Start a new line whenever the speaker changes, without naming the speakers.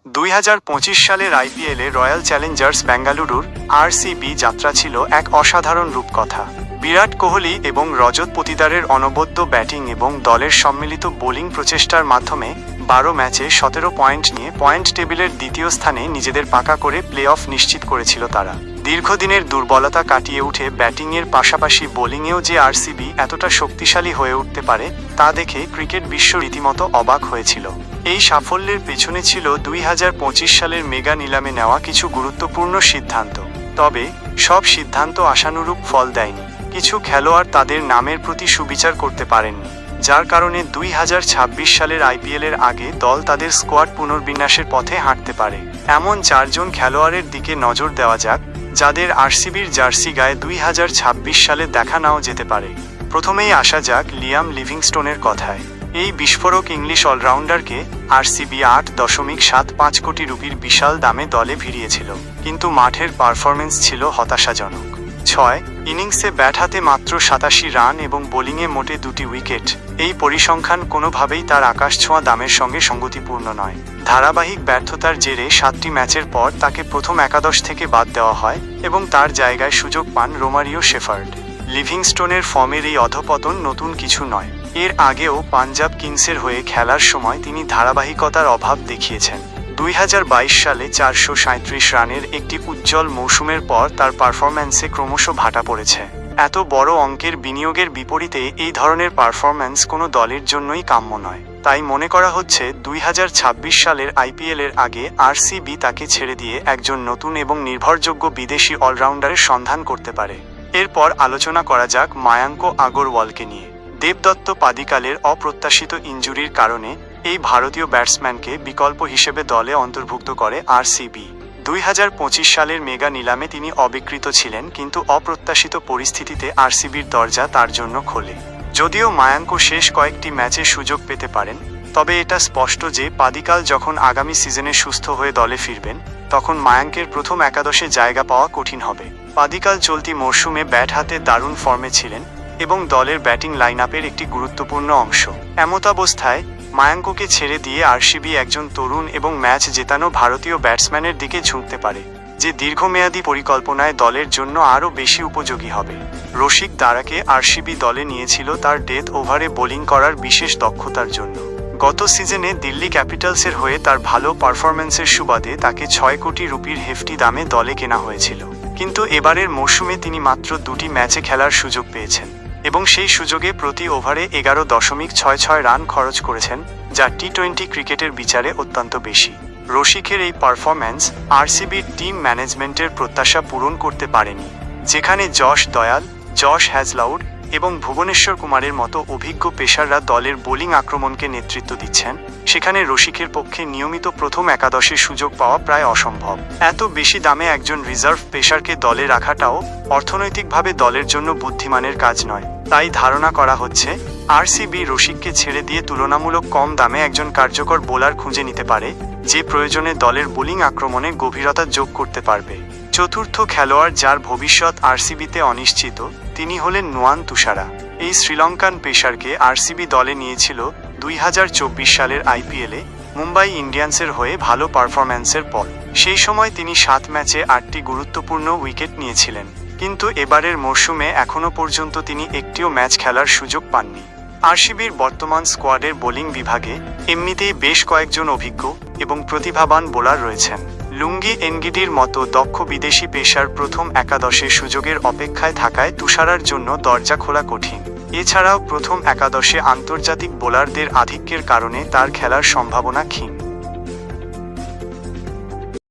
2025 সালের আইপিএলে royal Challengers বেঙ্গালুরুর আরসিবি যাত্রা ছিল এক অসাধারণ রূপকথা। বিরাট কোহলি এবং রজত পতিদারের অনবদ্য ব্যাটিং এবং দলের সম্মিলিত বোলিং প্রচেষ্টার মাধ্যমে 12 ম্যাচে 17 পয়েন্ট নিয়ে পয়েন্ট টেবিলের দ্বিতীয় স্থানে নিজেদের পাকা করে প্লে অফ নিশ্চিত করেছিল তারা। দীর্ঘদিনের দুর্বলতা কাটিয়ে উঠে ব্যাটিংয়ের পাশাপাশি বোলিংয়েও যে আরসিবি এতটা শক্তিশালী হয়ে উঠতে পারে তা দেখে ক্রিকেট বিশ্ব রীতিমতো অবাক হয়েছিল। এই সাফল্যের পেছনে ছিল 2025 সালের মেগা নিলামে নেওয়া কিছু গুরুত্বপূর্ণ সিদ্ধান্ত। তবে সব সিদ্ধান্ত আশানুরূপ ফল দেয়নি। কিছু খেলোয়াড় তাদের নামের প্রতি সুবিচার করতে পারেননি, যার কারণে 2026 সালের আইপিএলের আগে দল তাদের স্কোয়াড পুনর্বিন্যাসের পথে হাঁটতে পারে। এমন 4 জন খেলোয়াড়ের দিকে নজর দেওয়া যাক, যাদের আরসিবির জার্সি গায়ে 2026 সালে দেখা নাও যেতে পারে। প্রথমেই আসা যাক লিয়াম লিভিংস্টোনের কথায়। এই বিস্ফোরক ইংলিশ অলরাউন্ডারকে আরসিবি 8.75 কোটি রুপির বিশাল দামে দলে ভিড়িয়েছিল, কিন্তু মাঠের পারফরম্যান্স ছিল হতাশাজনক। 6 ইনিংসে ব্যাট হাতে মাত্র 87 রান এবং বোলিংয়ে মোটে 2টি উইকেট। এই পরিসংখ্যান কোনোভাবেই তার আকাশছোঁয়া দামের সঙ্গে সঙ্গতিপূর্ণ নয়। ধারাবাহিক ব্যর্থতার জেরে 7টি ম্যাচের পর তাকে প্রথম একাদশ থেকে বাদ দেওয়া হয় এবং তার জায়গায় সুযোগ পান রোমারিও শেফার্ড। লিভিংস্টোনের ফর্মের এই অধপতন নতুন কিছু নয়। এর আগেও পাঞ্জাব কিংসের হয়ে খেলার সময় তিনি ধারাবাহিকতার অভাব দেখিয়েছেন। 2022 সালে 437 রানের একটি উজ্জ্বল মৌসুমের পর তার পারফরম্যান্সে ক্রমশ ভাটা পড়েছে। এত বড় অঙ্কের বিনিয়োগের বিপরীতে এই ধরনের পারফরম্যান্স কোনো দলের জন্যই কাম্য নয়। তাই মনে করা হচ্ছে 2026 সালের আইপিএলের আগে আরসিবি তাকে ছেড়ে দিয়ে একজন নতুন এবং নির্ভরযোগ্য বিদেশি অলরাউন্ডারের সন্ধান করতে পারে। এরপর আলোচনা করা যাক মায়াঙ্ক আগরওয়ালকে নিয়ে। দেবদত্ত পাদিকালের অপ্রত্যাশিত ইনজুরির কারণে এই ভারতীয় ব্যাটসম্যানকে বিকল্প হিসেবে দলে অন্তর্ভুক্ত করে আরসিবি। 2025 সালের মেগা নিলামে তিনি অবিকৃত ছিলেন, কিন্তু অপ্রত্যাশিত পরিস্থিতিতে আরসিবির দরজা তার জন্য খোলে। যদিও মায়াঙ্ক শেষ কয়েকটি ম্যাচে সুযোগ পেতে পারেন, তবে এটা স্পষ্ট যে পাদিকাল যখন আগামী সিজনে সুস্থ হয়ে দলে ফিরবেন, তখন মায়াঙ্কের প্রথম একাদশে জায়গা পাওয়া কঠিন হবে। পাদিকাল চলতি মরশুমে ব্যাট হাতে দারুণ ফর্মে ছিলেন এবং দলের ব্যাটিং লাইনআপের একটি গুরুত্বপূর্ণ অংশ। এমতাবস্থায় মায়াঙ্ককে ছেড়ে দিয়ে আরসিবি একজন তরুণ এবং ম্যাচ জেতানো ভারতীয় ব্যাটসম্যানের দিকে ঝুঁকতে পারে, যে দীর্ঘমেয়াদী পরিকল্পনায় দলের জন্য আরও বেশি উপযোগী হবে। রশিক দারাকে আরসিবি দলে নিয়েছিল তার ডেথ ওভারে বোলিং করার বিশেষ দক্ষতার জন্য। গত সিজনে দিল্লি ক্যাপিটালসের হয়ে তার ভালো পারফরম্যান্সের সুবাদে তাকে 6 কোটি রুপির হেফটি দামে দলে কেনা হয়েছিল, কিন্তু এবারের মৌসুমে তিনি মাত্র 2টি ম্যাচে খেলার সুযোগ পেয়েছেন এবং সেই সুযোগে প্রতি ওভারে 11.66 রান খরচ করেছেন, যা টি-20 ক্রিকেটের বিচারে অত্যন্ত বেশি। রশিকের এই পারফরম্যান্স আরসিবির টিম ম্যানেজমেন্টের প্রত্যাশা পূরণ করতে পারেনি। যেখানে যশ দয়াল, জশ হ্যাজলাউড এবং ভুবনেশ্বর কুমারের মতো অভিজ্ঞ পেসাররা দলের বোলিং আক্রমণকে নেতৃত্ব দিচ্ছেন, সেখানে রশিকের পক্ষে নিয়মিত প্রথম একাদশে সুযোগ পাওয়া প্রায় অসম্ভব। এত বেশি দামে একজন রিজার্ভ পেসারকে দলে রাখাটাও অর্থনৈতিকভাবে দলের জন্য বুদ্ধিমানের কাজ নয়। তাই ধারণা করা হচ্ছে আরসিবি রশিককে ছেড়ে দিয়ে তুলনামূলক কম দামে একজন কার্যকর বোলার খুঁজে নিতে পারে, যে প্রয়োজনে দলের বোলিং আক্রমণে গভীরতা যোগ করতে পারবে। চতুর্থ খেলোয়াড় যার ভবিষ্যৎ আরসিবিতে অনিশ্চিত, তিনি হলেন নুয়ান তুষারা। এই শ্রীলঙ্কান পেসারকে আরসিবি দলে নিয়েছিল 2024 সালের আইপিএলে মুম্বাই ইন্ডিয়ান্সের হয়ে ভালো পারফরম্যান্সের পর। সেই সময় তিনি 7 ম্যাচে 8টি গুরুত্বপূর্ণ উইকেট নিয়েছিলেন, কিন্তু এবারের মরশুমে এখনও পর্যন্ত তিনি একটিও ম্যাচ খেলার সুযোগ পাননি। আরসিবির বর্তমান স্কোয়াডের বোলিং বিভাগে এমনিতেই বেশ কয়েকজন অভিজ্ঞ এবং প্রতিভাবান বোলার রয়েছেন। লুঙ্গি এনগিডির মতো দক্ষ বিদেশি পেসার প্রথম একাদশে সুযোগের অপেক্ষায় থাকায় তুষারার জন্য দরজা খোলা কঠিন। এছাড়াও প্রথম একাদশে আন্তর্জাতিক বোলারদের আধিক্যের কারণে তার খেলার সম্ভাবনা ক্ষীণ।